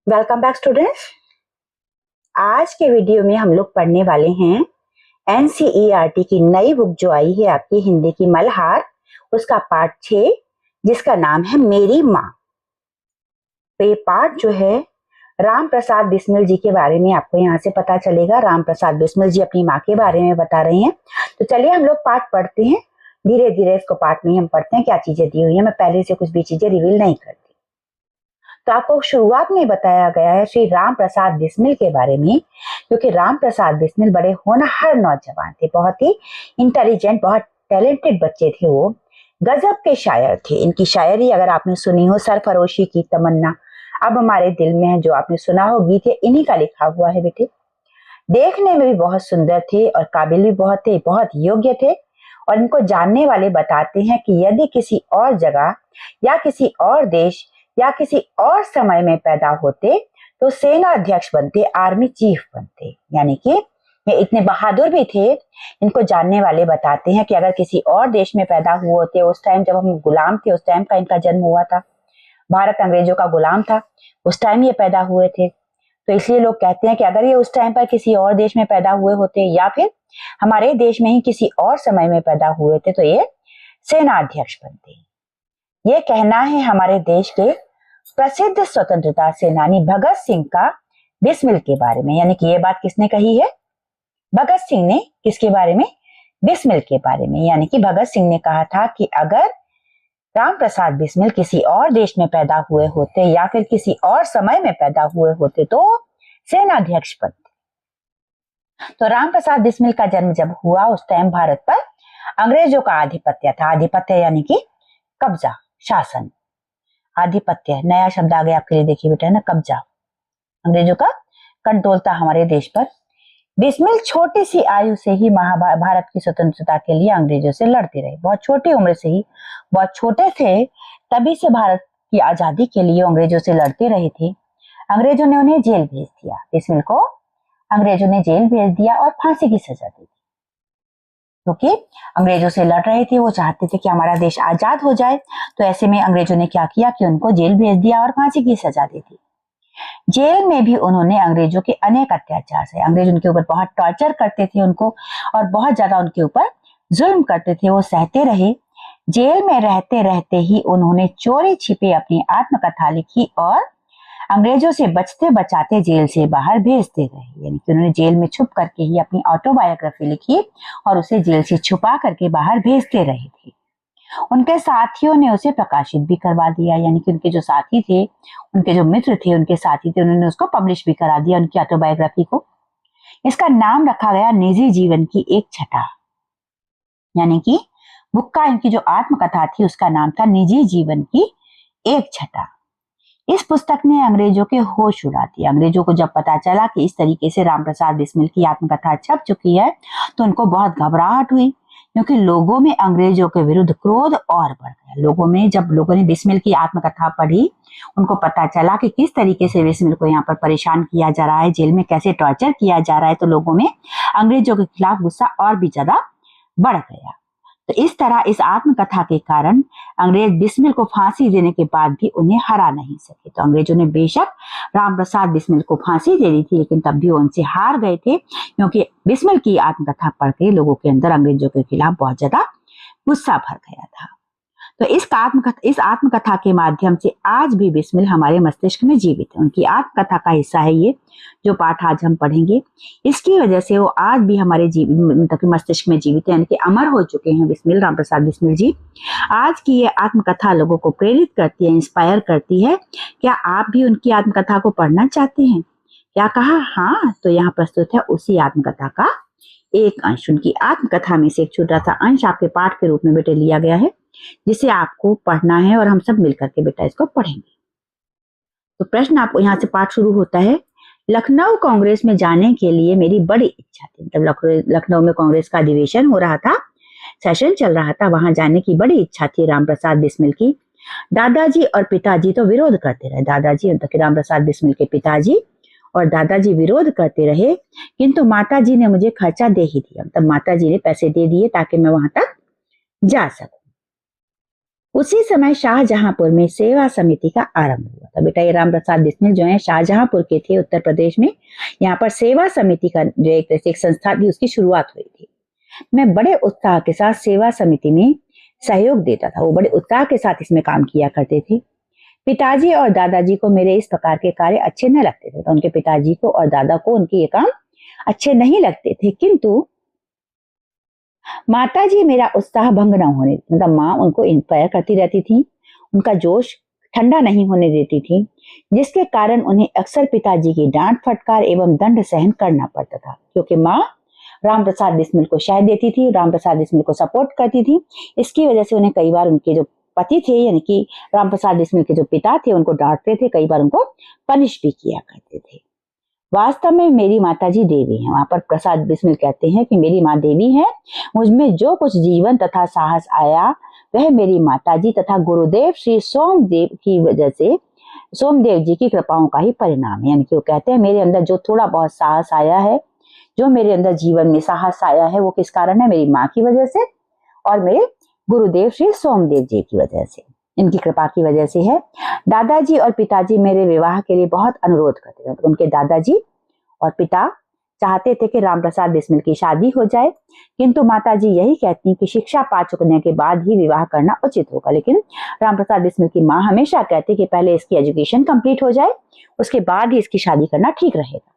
Welcome back students. आज के video में हम लोग पढ़ने वाले हैं एनसीईआरटी की नई बुक जो आई है आपकी हिंदी की मल्हार, उसका पार्ट 6 जिसका नाम है मेरी माँ। तो ये पार्ट जो है राम प्रसाद बिस्मिल जी के बारे में आपको यहाँ से पता चलेगा। राम प्रसाद बिस्मिल जी अपनी माँ के बारे में बता रहे हैं। तो चलिए हम लोग पार्ट पढ़ते हैं, धीरे धीरे इसको पार्ट में हम पढ़ते हैं क्या चीजें दी हुई है। मैं पहले से कुछ भी चीजें रिवील नहीं करती। तो आपको शुरुआत में बताया गया है श्री राम प्रसाद बिस्मिल के बारे में, क्योंकि राम प्रसाद बिस्मिल बड़े होनहार नौजवान थे, बहुत ही इंटेलिजेंट, बहुत टैलेंटेड बच्चे थे। वो गजब के शायर थे। इनकी शायरी अगर आपने सुनी हो, सरफरोशी की तमन्ना अब हमारे दिल में है, जो आपने सुना हो गीत है, इन्हीं का लिखा हुआ है बेटे। देखने में भी बहुत सुंदर थे और काबिल भी बहुत थे, बहुत योग्य थे। और इनको जानने वाले बताते हैं कि यदि किसी और जगह या किसी और देश या किसी और समय में पैदा होते तो सेना अध्यक्ष बनते, आर्मी चीफ बनते। यानी कि ये इतने बहादुर भी थे। इनको जानने वाले बताते हैं कि अगर किसी और देश में पैदा हुए होते, उस टाइम जब हम गुलाम थे, उस टाइम का इनका जन्म हुआ था, भारत अंग्रेजों का गुलाम था, उस टाइम ये पैदा हुए थे। तो इसलिए लोग कहते हैं कि अगर ये उस टाइम पर किसी और देश में पैदा हुए होते या फिर हमारे देश में ही किसी और समय में पैदा हुए थे तो ये सेना अध्यक्ष बनते। ये कहना है हमारे देश के प्रसिद्ध स्वतंत्रता सेनानी भगत सिंह का बिस्मिल के बारे में। यानी कि ये बात किसने कही है? भगत सिंह ने। किसके बारे में? बिस्मिल के बारे में। यानी कि भगत सिंह ने कहा था कि अगर राम प्रसाद बिस्मिल किसी और देश में पैदा हुए होते या फिर किसी और समय में पैदा हुए होते तो सेनाध्यक्ष बनते। तो राम प्रसाद बिस्मिल का जन्म जब हुआ उस टाइम भारत पर अंग्रेजों का आधिपत्य था। आधिपत्य यानी कि कब्जा, शासन। आधिपत्य नया शब्द आ गया आपके लिए, देखिए बेटा, ना, कब्जा। अंग्रेजों का कंट्रोल था हमारे देश पर। बिस्मिल छोटी सी आयु से ही भारत की स्वतंत्रता के लिए अंग्रेजों से लड़ते रहे। बहुत छोटी उम्र से ही, बहुत छोटे थे तभी से भारत की आजादी के लिए अंग्रेजों से लड़ते रहे थे। अंग्रेजों ने उन्हें जेल भेज दिया। बिस्मिल को अंग्रेजों ने जेल भेज दिया और फांसी की सजा दी, क्योंकि अंग्रेजों से लड़ रहे थे। वो चाहते थे कि हमारा देश आजाद हो जाए। तो ऐसे में अंग्रेजों ने क्या किया कि उनको जेल भेज दिया और फांसी की सजा दे दी। जेल में भी उन्होंने अंग्रेजों के अनेक अत्याचार से, अंग्रेज उनके ऊपर बहुत टॉर्चर करते थे उनको, और बहुत ज्यादा उनके ऊपर जुल्म करते थे, वो सहते रहे। जेल में रहते रहते ही उन्होंने चोरी छिपे अपनी आत्मकथा लिखी और अंग्रेजों से बचते बचाते जेल से बाहर भेजते रहे। यानी कि उन्होंने जेल में छुप करके ही अपनी ऑटोबायोग्राफी लिखी और उसे जेल से छुपा करके बाहर भेजते रहे थे। उनके साथियों ने उसे प्रकाशित भी करवा दिया। यानी कि उनके जो साथी थे, उनके जो मित्र थे, उनके साथी थे, उन्होंने उसको पब्लिश भी करा दिया, उनकी ऑटोबायोग्राफी को। इसका नाम रखा गया निजी जीवन की एक छटा। यानी कि बुक का, इनकी जो आत्मकथा थी उसका नाम था निजी जीवन की एक छटा। इस पुस्तक ने अंग्रेजों के होश उड़ा दिए। अंग्रेजों को जब पता चला कि इस तरीके से राम प्रसाद बिस्मिल की आत्मकथा छप चुकी है तो उनको बहुत घबराहट हुई, क्योंकि लोगों में अंग्रेजों के विरुद्ध क्रोध और बढ़ गया। लोगों में, जब लोगों ने बिस्मिल की आत्मकथा पढ़ी, उनको पता चला कि किस तरीके से बिस्मिल को यहाँ पर परेशान किया जा रहा है, जेल में कैसे टॉर्चर किया जा रहा है, तो लोगों में अंग्रेजों के खिलाफ गुस्सा और भी ज्यादा बढ़ गया। तो इस तरह इस आत्मकथा के कारण अंग्रेज बिस्मिल को फांसी देने के बाद भी उन्हें हरा नहीं सके। तो अंग्रेजों ने बेशक राम प्रसाद बिस्मिल को फांसी दे दी थी, लेकिन तब भी वो उनसे हार गए थे, क्योंकि बिस्मिल की आत्मकथा पढ़ के लोगों के अंदर अंग्रेजों के खिलाफ बहुत ज्यादा गुस्सा भर गया था। तो इस आत्मकथा के माध्यम से आज भी बिस्मिल हमारे मस्तिष्क में जीवित है। उनकी आत्मकथा का हिस्सा है ये जो पाठ आज हम पढ़ेंगे। इसकी वजह से वो आज भी हमारे मतलब मस्तिष्क में जीवित है, यानी कि अमर हो चुके हैं बिस्मिल, राम प्रसाद बिस्मिल जी। आज की ये आत्मकथा लोगों को प्रेरित करती है, इंस्पायर करती है। क्या आप भी उनकी आत्मकथा को पढ़ना चाहते हैं? क्या कहा? हाँ, तो यहाँ प्रस्तुत है उसी आत्मकथा का एक अंश। उनकी आत्मकथा में से एक छोटा सा अंश आपके पाठ के रूप में बेटे लिया गया है, जिसे आपको पढ़ना है और हम सब मिलकर के बेटा इसको पढ़ेंगे। तो प्रश्न आपको यहाँ से पाठ शुरू होता है। लखनऊ कांग्रेस में जाने के लिए मेरी बड़ी इच्छा थी। मतलब लखनऊ में कांग्रेस का अधिवेशन हो रहा था, सेशन चल रहा था, वहां जाने की बड़ी इच्छा थी राम प्रसाद बिस्मिल की। दादाजी और पिताजी तो विरोध करते रहे। दादाजी मतलब राम प्रसाद बिस्मिल के पिताजी और दादाजी विरोध करते रहे, किंतु माताजी ने मुझे खर्चा दे ही दिया। मतलब माताजी ने पैसे दे दिए ताकि मैं वहां तक जा सकूं। उसी समय शाहजहांपुर में सेवा समिति का आरंभ हुआ था। बेटा ये राम प्रसाद बिस्मिल जो है शाहजहांपुर के थे, उत्तर प्रदेश में। यहाँ पर सेवा समिति का जो एक संस्था थी उसकी शुरुआत हुई थी। मैं बड़े उत्साह के साथ सेवा समिति में सहयोग देता था। वो बड़े उत्साह के साथ इसमें काम किया करते थे। पिताजी और दादाजी को मेरे इस प्रकार के कार्य अच्छे न लगते थे। तो उनके पिताजी को और दादा को उनके ये काम अच्छे नहीं लगते थे, किंतु माताजी मेरा उत्साह भंग न होने, मतलब माँ उनको इंस्पायर करती रहती थी, उनका जोश ठंडा नहीं होने देती थी, जिसके कारण उन्हें अक्सर पिताजी की डांट फटकार एवं दंड सहन करना पड़ता था। क्योंकि माँ राम प्रसाद बिस्मिल को शह देती थी, राम प्रसाद बिस्मिल को सपोर्ट करती थी। इसकी वजह से उन्हें कई बार उनके जो पति थे, यानी कि राम प्रसाद बिस्मिल के जो पिता थे, उनको डांटते थे, कई बार उनको पनिश भी किया करते थे। वास्तव में मेरी माताजी देवी हैं। वहां पर प्रसाद बिस्मिल कहते हैं कि मेरी माँ देवी है, मुझमें जो कुछ जीवन तथा साहस आया वह मेरी माताजी तथा गुरुदेव श्री सोमदेव की वजह से, सोमदेव जी की कृपाओं का ही परिणाम है। यानी कि वो कहते हैं मेरे अंदर जो थोड़ा बहुत साहस आया है, जो मेरे अंदर जीवन में साहस आया है, वो किस कारण है? मेरी माँ की वजह से और मेरे गुरुदेव श्री सोमदेव जी की वजह से, इनकी कृपा की वजह से है। दादाजी और पिताजी मेरे विवाह के लिए बहुत अनुरोध करते थे। तो उनके दादाजी और पिता चाहते थे कि राम प्रसाद बिस्मिल की शादी हो जाए, किंतु माताजी यही कहती कि शिक्षा पा चुकने के बाद ही विवाह करना उचित होगा। लेकिन राम प्रसाद बिस्मिल की माँ हमेशा कहती कि पहले इसकी एजुकेशन कंप्लीट हो जाए, उसके बाद ही इसकी शादी करना ठीक रहेगा।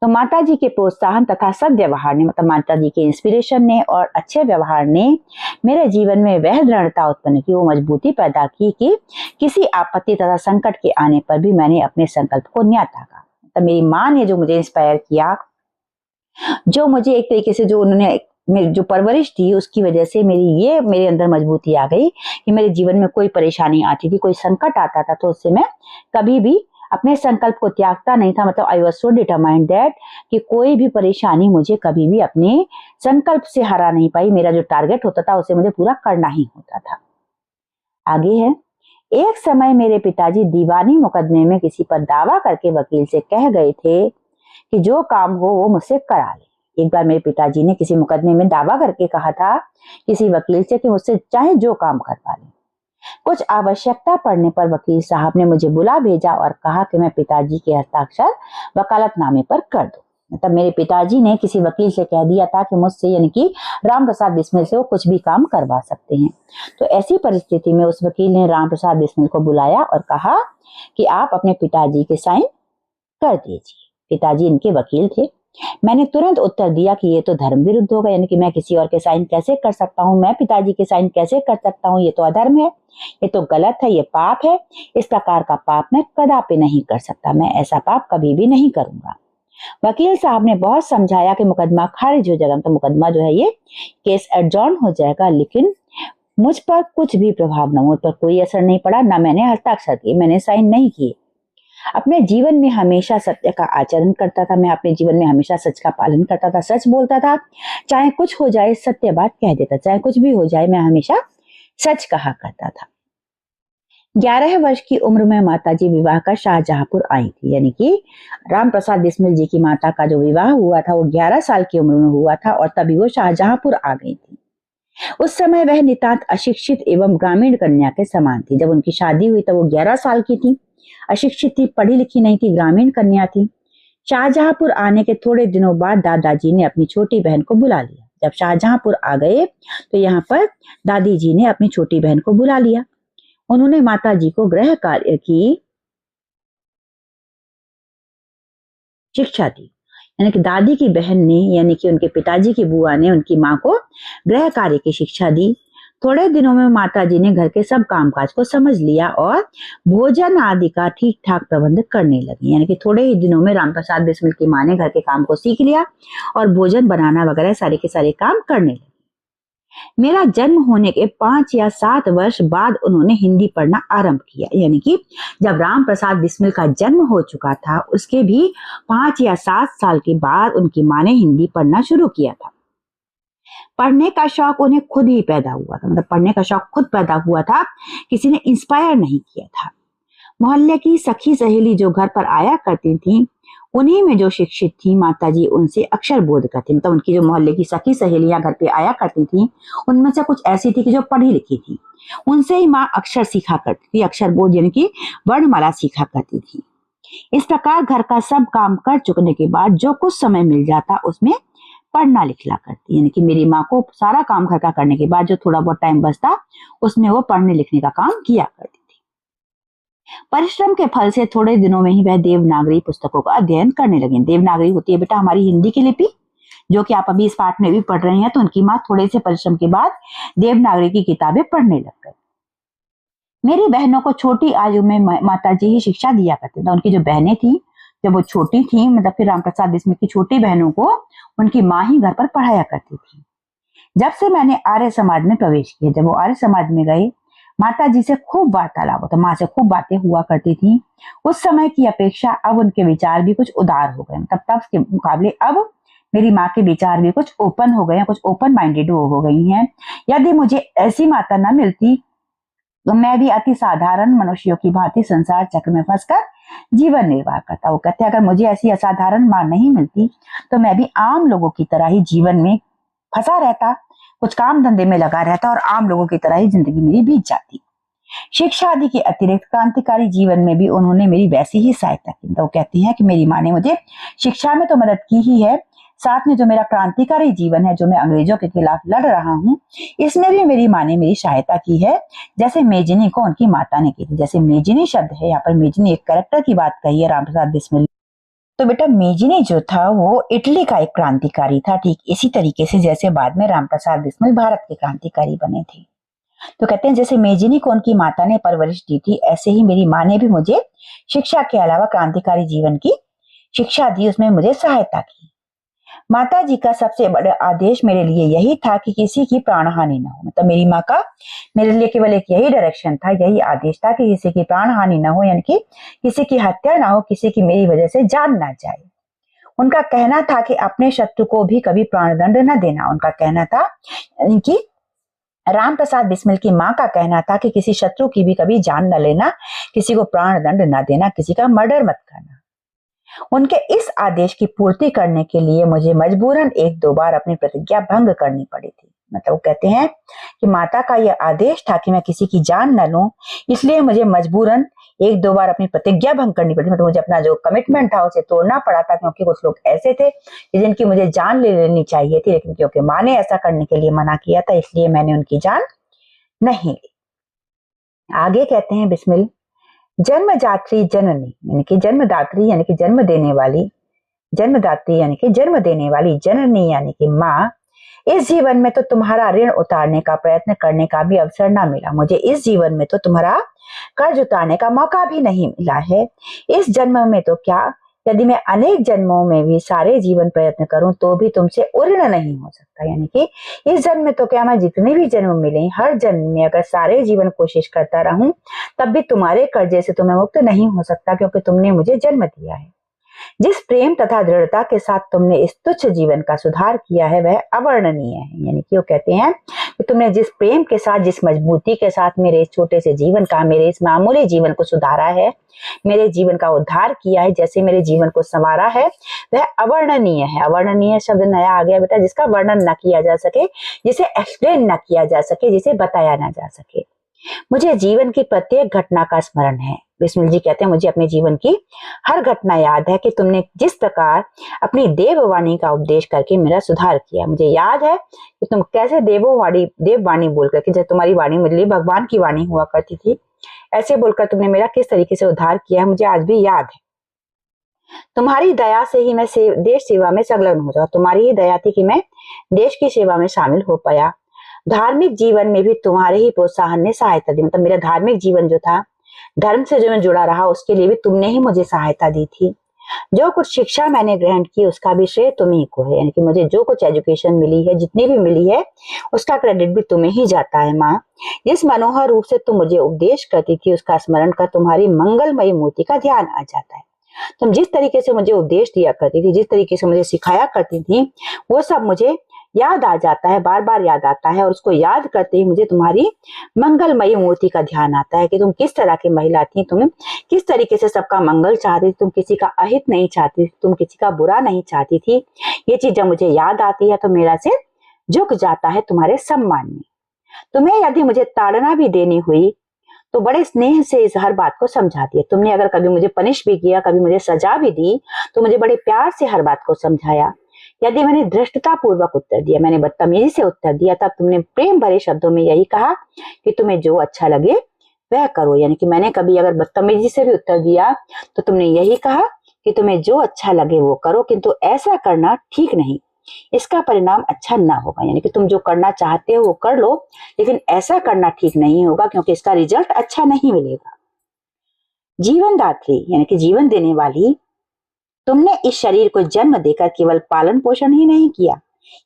तो माताजी के प्रोत्साहन तथा सद्व्यवहार ने, मतलब माताजी के इंस्पिरेशन ने और अच्छे व्यवहार ने मेरे जीवन में वह दृढ़ता उत्पन्न की, वो मजबूती पैदा की कि किसी आपत्ति तथा संकट के आने पर भी मैंने अपने संकल्प को न्याता का। मतलब मेरी माँ ने जो मुझे इंस्पायर किया, जो मुझे एक तरीके से जो उन्होंने मेरी जो परवरिश दी, उसकी वजह से मेरे अंदर मजबूती आ गई कि मेरे जीवन में कोई परेशानी आती थी, कोई संकट आता था, तो उससे मैं कभी भी अपने संकल्प को त्यागता नहीं था। मतलब I was so determined that कि कोई भी परेशानी मुझे कभी भी अपने संकल्प से हरा नहीं पाई। मेरा जो टारगेट होता था उसे मुझे पूरा करना ही होता था। आगे है, एक समय मेरे पिताजी दीवानी मुकदमे में किसी पर दावा करके वकील से कह गए थे कि जो काम हो वो मुझसे करा ले। एक बार मेरे पिताजी ने किसी मुकदमे में दावा करके कहा था किसी वकील से कि मुझसे चाहे जो काम करवा ले। कुछ आवश्यकता पड़ने पर वकील साहब ने मुझे बुला भेजा और कहा कि मैं पिताजी के हस्ताक्षर वकालतनामे पर कर दूं। मतलब मेरे पिताजी ने किसी वकील से कह दिया था कि मुझसे, यानी कि राम प्रसाद बिस्मिल से वो कुछ भी काम करवा सकते हैं। तो ऐसी परिस्थिति में उस वकील ने राम प्रसाद बिस्मिल को बुलाया और कहा कि आप अपने पिताजी के साइन कर दीजिए। पिताजी इनके वकील थे। मैंने तुरंत उत्तर दिया कि ये तो धर्म विरुद्ध होगा, यानी कि मैं किसी और के साइन कैसे कर सकता हूँ, मैं पिताजी के साइन कैसे कर सकता हूँ, ये तो अधर्म है, ये तो गलत है, ये पाप है, इस प्रकार का पाप मैं कदापि नहीं कर सकता, मैं ऐसा पाप कभी भी नहीं करूंगा। वकील साहब ने बहुत समझाया कि मुकदमा खारिज हो जाएगा, तो मुकदमा जो है ये केस एडजॉर्न हो जाएगा, लेकिन मुझ पर कुछ भी प्रभाव न, मुझ पर कोई असर नहीं पड़ा, ना मैंने हस्ताक्षर किए, मैंने साइन नहीं किए। अपने जीवन में हमेशा सत्य का आचरण करता था, मैं अपने जीवन में हमेशा सच का पालन करता था, सच बोलता था, चाहे कुछ हो जाए सत्य बात कह देता, चाहे कुछ भी हो जाए मैं हमेशा सच कहा करता था। 11 वर्ष की उम्र में माताजी विवाह कर शाहजहांपुर आई थी, यानी कि राम प्रसाद बिस्मिल जी की माता का जो विवाह हुआ था वो 11 साल की उम्र में हुआ था और तभी वो शाहजहांपुर आ गई थी। उस समय वह नितांत अशिक्षित एवं ग्रामीण कन्या के समान थी। जब उनकी शादी हुई तब वो 11 साल की थी, अशिक्षित थी, पढ़ी लिखी नहीं थी, ग्रामीण कन्या थी। शाहजहांपुर आने के थोड़े दिनों बाद दादाजी ने अपनी छोटी बहन को बुला लिया। जब शाहजहांपुर आ गए तो यहाँ पर दादी जी ने अपनी छोटी बहन को बुला लिया। उन्होंने माताजी को गृह कार्य की शिक्षा दी, यानी कि दादी की बहन ने, यानी कि उनके पिताजी की बुआ ने उनकी माँ को गृह कार्य की शिक्षा दी। थोड़े दिनों में माताजी ने घर के सब कामकाज को समझ लिया और भोजन आदि का ठीक ठाक प्रबंध करने लगी, यानी कि थोड़े ही दिनों में राम प्रसाद बिस्मिल की माँ ने घर के काम को सीख लिया और भोजन बनाना वगैरह सारे के सारे काम करने लगी। मेरा जन्म होने के 5 या 7 वर्ष बाद उन्होंने हिंदी पढ़ना आरंभ किया, यानी कि जब राम प्रसाद बिस्मिल का जन्म हो चुका था उसके भी 5 या 7 साल के बाद उनकी माँ ने हिंदी पढ़ना शुरू किया था। पढ़ने का शौक उन्हें खुद ही पैदा हुआ था, मतलब पढ़ने का शौक खुद पैदा हुआ था, किसी ने इंस्पायर नहीं किया था। मोहल्ले की सखी सहेली जो घर पर आया करती थी उन्हीं में जो शिक्षित थी माताजी उनसे अक्षर बोध करती, मतलब उनकी जो मोहल्ले की सखी सहेलियां घर पे आया करती थी, उनमें से कुछ ऐसी थी कि जो पढ़ी लिखी थी, उनसे ही माँ अक्षर सीखा करती थी, अक्षर बोध यानी कि वर्णमाला सीखा करती थी। इस प्रकार घर का सब काम कर चुकने के बाद जो कुछ समय मिल जाता उसमें पढ़ना लिखना करती, यानी कि मेरी माँ को सारा काम घर का करने के बाद जो थोड़ा बहुत टाइम बचता उसमें वो पढ़ने लिखने का काम किया करती थी। परिश्रम के फल से थोड़े दिनों में ही वह देवनागरी पुस्तकों का अध्ययन करने लगी। देवनागरी होती है बेटा हमारी हिंदी की लिपि, जो कि आप अभी इस पाठ में भी पढ़ रहे हैं। तो उनकी माँ थोड़े से परिश्रम के बाद देवनागरी की किताबें पढ़ने लग गई। मेरी बहनों को छोटी आयु में माताजी ही शिक्षा दिया करते थे। उनकी जो बहनें थी जब वो छोटी थी, मतलब फिर रामप्रसाद बिस्मिल की छोटी बहनों को उनकी माँ ही घर पर पढ़ाया करती थी। जब से मैंने आर्य समाज में प्रवेश किया, जब वो आर्य समाज में गए, माता जी से खूब वार्तालाप होता, माँ से खूब बातें हुआ करती थी। उस समय की अपेक्षा अब उनके विचार भी कुछ उदार हो गए, मतलब तब के मुकाबले अब मेरी माँ के विचार भी कुछ ओपन हो गए, कुछ ओपन माइंडेड हो गई हैं। यदि मुझे ऐसी माता न मिलती तो मैं भी अति साधारण मनुष्यों की भांति संसार चक्र में फंसकर जीवन निर्वाह करता। वो कहते हैं अगर मुझे ऐसी असाधारण माँ नहीं मिलती तो मैं भी आम लोगों की तरह ही जीवन में फंसा रहता, कुछ काम धंधे में लगा रहता और आम लोगों की तरह ही जिंदगी मेरी बीत जाती। शिक्षा आदि के अतिरिक्त क्रांतिकारी जीवन में भी उन्होंने मेरी वैसी ही सहायता की। तो कहती हैं कि मेरी माँ ने मुझे शिक्षा में तो मदद की ही है, साथ में जो मेरा क्रांतिकारी जीवन है, जो मैं अंग्रेजों के खिलाफ लड़ रहा हूँ, इसमें भी मेरी माँ ने मेरी सहायता की है, जैसे मेजनी को उनकी माता ने की थी। जैसे मेजनी शब्द है, यहाँ पर मेजनी एक कैरेक्टर की बात कही है रामप्रसाद बिस्मिल। तो बेटा मेजनी जो था वो इटली का एक क्रांतिकारी था, ठीक इसी तरीके से जैसे बाद में रामप्रसाद बिस्मिल भारत के क्रांतिकारी बने थे। तो कहते हैं जैसे मेजनी को उनकी माता ने परवरिश दी थी, ऐसे ही मेरी माँ ने भी मुझे शिक्षा के अलावा क्रांतिकारी जीवन की शिक्षा दी, उसमें मुझे सहायता की। माता जी का सबसे बड़ा आदेश मेरे लिए यही था कि किसी की प्राण हानि ना हो, मतलब मेरी माँ का मेरे लिए केवल एक यही डायरेक्शन था, यही आदेश था कि किसी की प्राण हानि ना हो, यानी कि किसी की हत्या ना हो, किसी की मेरी वजह से जान ना जाए। उनका कहना था कि अपने शत्रु को भी कभी प्राणदंड न देना। उनका कहना था कि रामप्रसाद बिस्मिल की माँ का कहना था कि किसी शत्रु की भी कभी जान न लेना, किसी को प्राणदंड न देना, किसी का मर्डर मत करना। उनके इस आदेश की पूर्ति करने के लिए मुझे मजबूरन एक दो बार अपनी प्रतिज्ञा भंग करनी पड़ी थी। मतलब वो कहते हैं कि माता का यह आदेश था कि मैं किसी की जान न लूं, इसलिए मुझे मजबूरन एक दो बार अपनी प्रतिज्ञा भंग करनी पड़ी। मतलब मुझे अपना जो कमिटमेंट था उसे तोड़ना पड़ा था, क्योंकि कुछ लोग ऐसे थे जिनकी मुझे जान ले लेनी चाहिए थी, लेकिन क्योंकि माँ ने ऐसा करने के लिए मना किया था इसलिए मैंने उनकी जान नहीं ली। आगे कहते हैं बिस्मिल, जन्मदात्री जननी यानी कि जन्मदात्री यानी कि जन्म देने वाली, जन्मदात्री यानी कि जन्म देने वाली, जननी यानी कि माँ, इस जीवन में तो तुम्हारा ऋण उतारने का प्रयत्न करने का भी अवसर ना मिला। मुझे इस जीवन में तो तुम्हारा कर्ज उतारने का मौका भी नहीं मिला है। इस जन्म में तो क्या, यदि मैं अनेक जन्मों में भी सारे जीवन प्रयत्न करूं तो भी तुमसे उऋण नहीं हो सकता। यानी कि इस जन्म में तो क्या, मैं जितने भी जन्म मिले हर जन्म में अगर सारे जीवन कोशिश करता रहूं तब भी तुम्हारे कर्जे से तो मैं मुक्त नहीं हो सकता, क्योंकि तुमने मुझे जन्म दिया है। जिस प्रेम तथा दृढ़ता के साथ तुमने इस तुच्छ जीवन का सुधार किया है वह अवर्णनीय है। यानी कि वो कहते हैं कि तुमने जिस प्रेम के साथ, जिस मजबूती के साथ मेरे इस छोटे से जीवन का, मेरे इस मामूली जीवन को सुधारा है, मेरे जीवन का उद्धार किया है, जैसे मेरे जीवन को संवारा है, वह अवर्णनीय है। अवर्णनीय शब्द नया आ गया बेटा, जिसका वर्णन न किया जा सके, जिसे एक्सप्लेन न किया जा सके, जिसे बताया ना जा सके। मुझे जीवन की प्रत्येक घटना का स्मरण है। बिस्मिल जी कहते हैं मुझे अपने जीवन की हर घटना याद है कि तुमने जिस प्रकार अपनी देववाणी का उपदेश करके मेरा सुधार किया। मुझे याद है कि तुम कैसे देववाणी बोल करके, जैसे तुम्हारी वाणी मेरे लिए भगवान की वाणी हुआ करती थी, ऐसे बोलकर तुमने मेरा किस तरीके से उद्धार किया है, मुझे आज भी याद है। तुम्हारी दया से ही मैं देश सेवा में संलग्न हो जाऊं। तुम्हारी ही दया थी कि मैं देश की सेवा में शामिल हो पाया। धार्मिक जीवन में भी तुम्हारे ही प्रोत्साहन ने सहायता दी। मतलब मेरा धार्मिक जीवन जो था, धर्म से जो मैं जुड़ा रहा, उसके लिए भी तुमने ही मुझे सहायता दी थी। जो कुछ शिक्षा मैंने ग्रहण की उसका भी श्रेय तुम्ही को है। यानी कि मुझे जो कुछ एजुकेशन मिली है, जितनी भी मिली है, उसका क्रेडिट भी तुम्हें ही जाता है। माँ, जिस मनोहर रूप से तुम मुझे उपदेश करती थी उसका स्मरण कर तुम्हारी मंगलमयी मूर्ति का ध्यान आ जाता है। तुम जिस तरीके से मुझे उपदेश दिया करती थी, जिस तरीके से मुझे सिखाया करती थी, वो सब मुझे याद आ जाता है, बार बार याद आता है, और उसको याद करते ही मुझे तुम्हारी मंगलमयी मूर्ति का ध्यान आता है कि तुम किस तरह की महिला थी, तुम किस तरीके से सबका मंगल चाहती थी, तुम किसी का अहित नहीं चाहती थी, तुम किसी का बुरा नहीं चाहती थी। ये चीज जब मुझे याद आती है तो मेरा सिर झुक जाता है तुम्हारे सम्मान में। तुम्हें यदि मुझे ताड़ना भी देनी हुई तो बड़े स्नेह से इस हर बात को समझा दिया। तुमने अगर कभी मुझे पनिश भी किया, कभी मुझे सजा भी दी, तो मुझे बड़े प्यार से हर बात को समझाया। यदि मैंने धृष्टता पूर्वक उत्तर दिया, मैंने बदतमीजी से उत्तर दिया, तब तुमने प्रेम भरे शब्दों में यही कहा कि तुम्हें जो अच्छा लगे वह करो। यानी कि मैंने कभी अगर बदतमीजी से भी उत्तर दिया तो तुमने यही कहा कि तुम्हें जो अच्छा लगे वो करो, किंतु ऐसा करना ठीक नहीं, इसका परिणाम अच्छा ना होगा। यानी कि तुम जो करना चाहते हो वो कर लो, लेकिन ऐसा करना ठीक नहीं होगा क्योंकि इसका रिजल्ट अच्छा नहीं मिलेगा। जीवन दात्री यानी कि जीवन देने वाली, तुमने इस शरीर को जन्म देकर केवल पालन पोषण ही नहीं किया,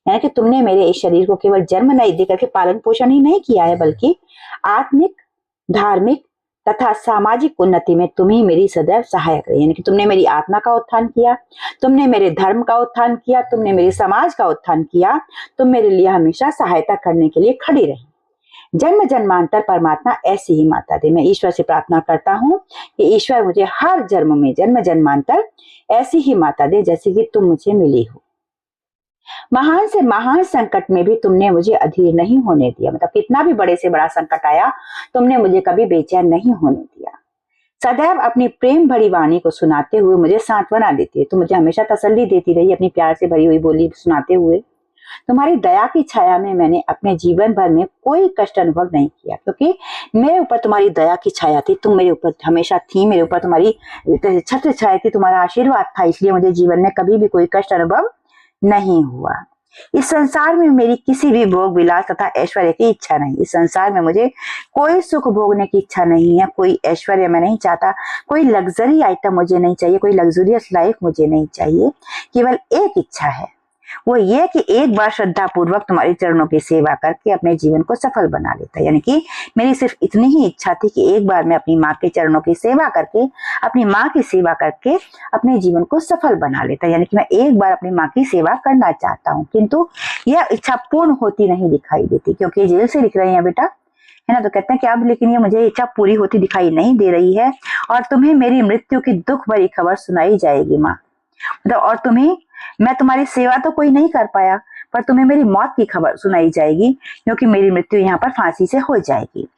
यानी कि तुमने मेरे इस शरीर को केवल जन्म नहीं देकर के पालन पोषण ही नहीं किया है, बल्कि आत्मिक, धार्मिक तथा सामाजिक उन्नति में तुम ही मेरी सदैव सहायक रही। यानी कि तुमने मेरी आत्मा का उत्थान किया, तुमने मेरे धर्म का उत्थान किया, तुमने मेरे समाज का उत्थान किया, तुम मेरे लिए हमेशा सहायता करने के लिए खड़ी रही। जन्म जन्मांतर परमात्मा ऐसी ही माता दे। मैं ईश्वर से प्रार्थना करता हूँ कि ईश्वर मुझे हर जन्म में जन्म जन्मांतर ऐसी ही माता दे जैसे कि तुम मुझे मिली हो। महान से महान संकट में भी तुमने मुझे अधीर नहीं होने दिया। मतलब कितना भी बड़े से बड़ा संकट आया, तुमने मुझे कभी बेचैन नहीं होने दिया। सदैव अपनी प्रेम भरी वाणी को सुनाते हुए मुझे सांत्वना देती है। तुम मुझे हमेशा तसल्ली देती रही अपनी प्यार से भरी हुई बोली सुनाते हुए। तुम्हारी दया की छाया में मैंने अपने जीवन भर में कोई कष्ट अनुभव नहीं किया, क्योंकि मेरे ऊपर तुम्हारी दया की छाया थी, तुम मेरे ऊपर हमेशा थी, मेरे ऊपर तुम्हारी छत्र छाया थी, तुम्हारा आशीर्वाद था, इसलिए मुझे जीवन में कभी भी कोई कष्ट अनुभव नहीं हुआ। इस संसार में मेरी किसी भी भोग विलास तथा ऐश्वर्य की इच्छा नहीं। इस संसार में मुझे कोई सुख भोगने की इच्छा नहीं है, कोई ऐश्वर्य मैं नहीं चाहता, कोई लग्जरी आइटम मुझे नहीं चाहिए, कोई लग्जरियस लाइफ मुझे नहीं चाहिए। केवल एक इच्छा है, वो ये कि एक बार श्रद्धा पूर्वक तुम्हारी चरणों की सेवा करके अपने जीवन को सफल बना लेता। यानी कि मेरी सिर्फ इतनी ही इच्छा थी कि एक बार मैं अपनी माँ के चरणों की सेवा करके, अपनी माँ की सेवा करके अपने जीवन को सफल बना लेता। यानी कि मैं एक बार अपनी माँ की सेवा करना चाहता हूँ, किंतु यह इच्छा पूर्ण होती नहीं दिखाई देती, क्योंकि जेल से लिख रहे हैं बेटा, है ना। तो कहते हैं कि अब लेकिन ये मुझे इच्छा पूरी होती दिखाई नहीं दे रही है, और तुम्हें मेरी मृत्यु की दुख भरी खबर सुनाई जाएगी माँ। मतलब और तुम्हें, मैं तुम्हारी सेवा तो कोई नहीं कर पाया, पर तुम्हें मेरी मौत की खबर सुनाई जाएगी, क्योंकि मेरी मृत्यु यहाँ पर फांसी से हो जाएगी।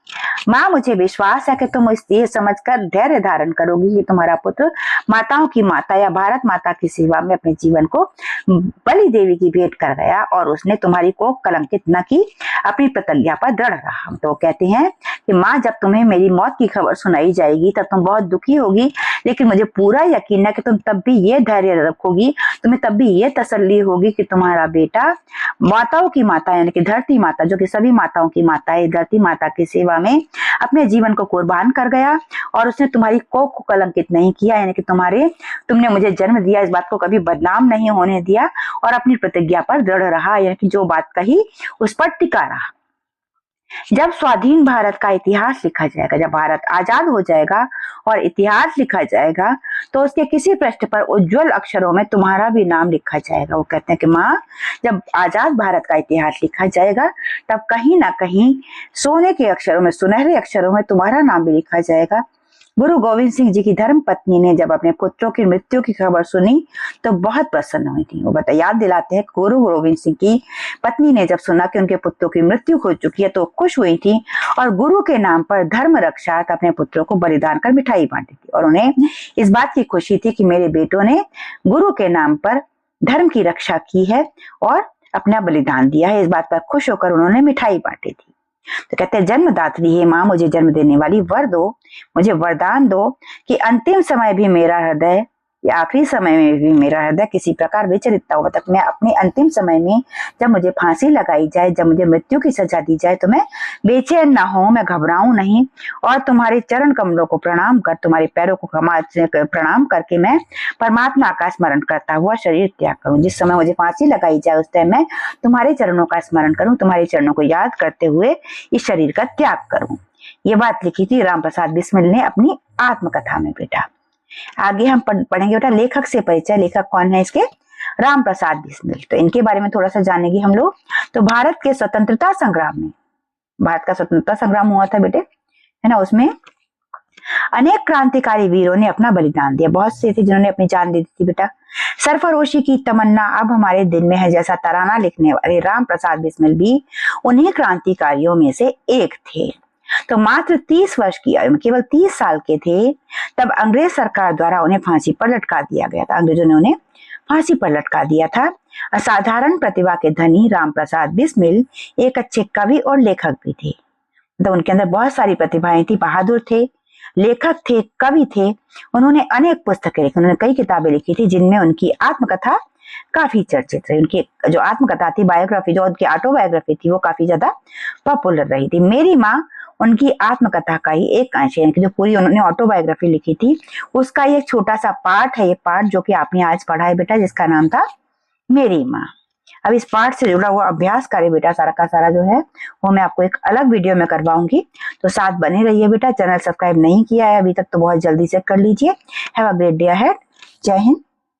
माँ, मुझे विश्वास है कि तुम ये समझकर धैर्य धारण करोगी कि तुम्हारा पुत्र माताओं की माता या भारत माता की सेवा में अपने जीवन को बलि देवी की भेंट कर गया, और उसने तुम्हारी को कलंकित न की, अपनी प्रतिज्ञा पर दृढ़ रहा। तो कहते हैं कि माँ, जब तुम्हें मेरी मौत की खबर सुनाई जाएगी तब तुम बहुत दुखी होगी, लेकिन मुझे पूरा यकीन है कि तुम तब भी ये धैर्य रखोगी, तुम्हें तब भी ये तसल्ली होगी कि तुम्हारा बेटा माताओं की माता यानी कि धरती माता, जो कि सभी माताओं की माता है, धरती माता की सेवा में अपने जीवन को कुर्बान कर गया, और उसने तुम्हारी कोख को कलंकित नहीं किया। यानी कि तुमने मुझे जन्म दिया, इस बात को कभी बदनाम नहीं होने दिया, और अपनी प्रतिज्ञा पर दृढ़ रहा। यानी कि जो बात कही उस पर टिका रहा। जब स्वाधीन भारत का इतिहास लिखा जाएगा, जब भारत आजाद हो जाएगा और इतिहास लिखा जाएगा, तो उसके किसी पृष्ठ पर उज्जवल अक्षरों में तुम्हारा भी नाम लिखा जाएगा। वो कहते हैं कि माँ, जब आजाद भारत का इतिहास लिखा जाएगा तब कहीं ना कहीं सोने के अक्षरों में, सुनहरे अक्षरों में तुम्हारा नाम भी लिखा जाएगा। गुरु गोविंद सिंह जी की धर्म पत्नी ने जब अपने पुत्रों की मृत्यु की खबर सुनी तो बहुत प्रसन्न हुई थी। वो याद दिलाते हैं, गुरु गोविंद सिंह की पत्नी ने जब सुना कि उनके पुत्रों की मृत्यु हो चुकी है तो खुश हुई थी, और गुरु के नाम पर धर्म रक्षार्थ अपने पुत्रों को बलिदान कर मिठाई बांटी थी। और उन्हें इस बात की खुशी थी कि मेरे बेटों ने गुरु के नाम पर धर्म की रक्षा की है और अपना बलिदान दिया है। इस बात पर खुश होकर उन्होंने मिठाई बांटी थी। तो कहते हैं, जन्मदात्री है माँ, मुझे जन्म देने वाली, वर दो, मुझे वरदान दो कि अंतिम समय भी मेरा हृदय या आखिरी समय में भी मेरा हृदय किसी प्रकार विचलित हो। मतलब मैं अपने अंतिम समय में, जब मुझे फांसी लगाई जाए, जब मुझे मृत्यु की सजा दी जाए, तो मैं बेचैन ना हो, मैं घबराऊं नहीं, और तुम्हारे चरण कमलों को प्रणाम कर, तुम्हारे पैरों को प्रणाम करके मैं परमात्मा का स्मरण करता हुआ शरीर त्याग करूं। जिस समय मुझे फांसी लगाई जाए उस टाइम मैं तुम्हारे चरणों का स्मरण करूं, तुम्हारे चरणों को याद करते हुए इस शरीर का त्याग करूं। ये बात लिखी थी राम प्रसाद बिस्मिल ने अपनी आत्मकथा में बेटा। आगे हम पढ़ेंगे बेटा लेखक से परिचय। लेखक कौन है इसके? राम प्रसाद बिस्मिल। तो इनके बारे में थोड़ा सा जानेंगे हम लोग। तो भारत के स्वतंत्रता संग्राम में, भारत का स्वतंत्रता संग्राम हुआ था बेटे, है ना, उसमें अनेक क्रांतिकारी वीरों ने अपना बलिदान दिया। बहुत से थे जिन्होंने अपनी जान दे दी थी बेटा। सरफरोशी की तमन्ना अब हमारे दिल में है जैसा तराना लिखने वाले राम प्रसाद बिस्मिल भी उन्हीं क्रांतिकारियों में से एक थे। तो मात्र 30 वर्ष की आयु में, केवल 30 साल के थे, तब अंग्रेज सरकार द्वारा उन्हें फांसी पर लटका दिया गया था। अंग्रेजों ने उन्हें फांसी पर लटका दिया था। असाधारण प्रतिभा के धनी राम प्रसाद बिस्मिल एक अच्छे कवि और लेखक भी थे। तो उनके अंदर बहुत सारी प्रतिभाएं थी, बहादुर थे, लेखक थे, कवि थे। उन्होंने अनेक पुस्तकें लिखी, उन्होंने कई किताबें लिखी थी जिनमें उनकी आत्मकथा काफी चर्चित रही। उनकी जो आत्मकथा थी, बायोग्राफी, जो उनकी ऑटोबायोग्राफी थी, वो काफी ज्यादा पॉपुलर रही थी। मेरी माँ उनकी आत्मकथा का ही एक अंश है, जो पूरी उन्होंने ऑटोबायोग्राफी लिखी थी उसका ही एक छोटा सा पार्ट है ये पार्ट, जो कि आपने आज पढ़ा है बेटा, जिसका नाम था मेरी माँ। अब इस पार्ट से जुड़ा हुआ अभ्यास कार्य बेटा सारा का सारा जो है वो मैं आपको एक अलग वीडियो में करवाऊंगी, तो साथ बने रहिए बेटा। चैनल सब्सक्राइब नहीं किया है अभी तक तो बहुत जल्दी से कर लीजिए। Have a great day ahead. जय हिंद,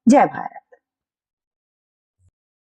जय भारत।